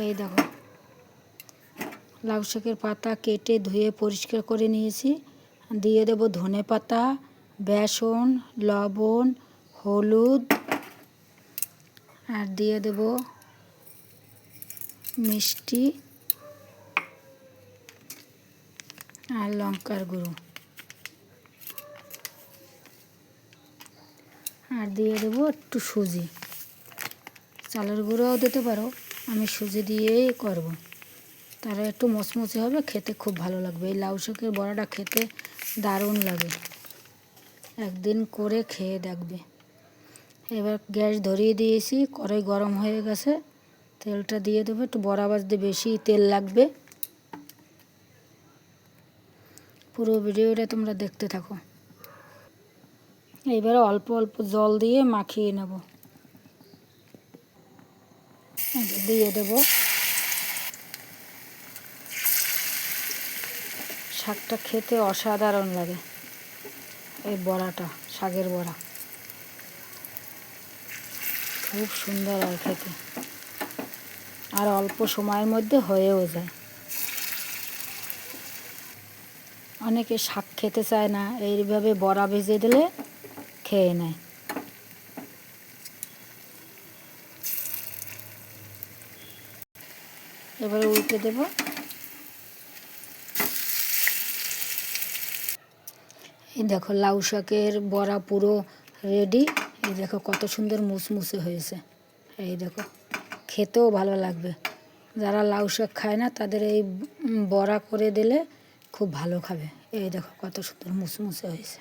এই দেখো লাউ শাকের পাতা কেটে ধুয়ে পরিষ্কার করে নিয়েছি। দিয়ে দেব ধনে পাতা, বেসন, লবণ, হলুদ, আর দিয়ে দেব মিষ্টি আর লঙ্কার গুঁড়ো, আর দিয়ে দেবো একটু সুজি। চালের গুঁড়োও দিতে পারো, আমি সুজি দিয়েই করব। তারা একটু মচমচে হবে, খেতে খুব ভালো লাগবে। এই লাউ শাকের বড়াটা খেতে দারুণ লাগে, একদিন করে খেয়ে দেখবে। এবার গ্যাস ধরিয়ে দিয়েছি, কড়াই গরম হয়ে গেছে, তেলটা দিয়ে দেবো। একটু বড়া ভাজতে বেশি তেল লাগবে। পুরো ভিডিওটা তোমরা দেখতে থাকো। এবারে অল্প অল্প জল দিয়ে মাখিয়ে নেব। দিয়ে দেব শাকটা খেতে অসাধারণ লাগে। এই বড়াটা, শাকের বড়া খুব সুন্দর হয় খেতে, আর অল্প সময়ের মধ্যে হয়েও যায়। অনেকে শাক খেতে চায় না, এইভাবে বড়া ভেজে দিলে খেয়ে নেয়। এবারে উল্টে দেব। এই দেখো লাউ শাকের বড়া পুরো রেডি। এই দেখো কত সুন্দর মুসমুসে হয়েছে। এই দেখো খেতেও ভালো লাগবে। যারা লাউ শাক খায় না তাদের এই বড়া করে দিলে খুব ভালো খাবে। এই দেখো কত সুন্দর মুসমুসে হয়েছে।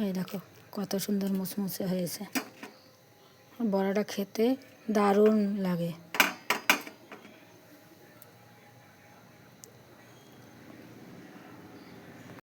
এই দেখো কত সুন্দর মুসমুসে হয়েছে। বড়াটা খেতে দারুণ লাগে।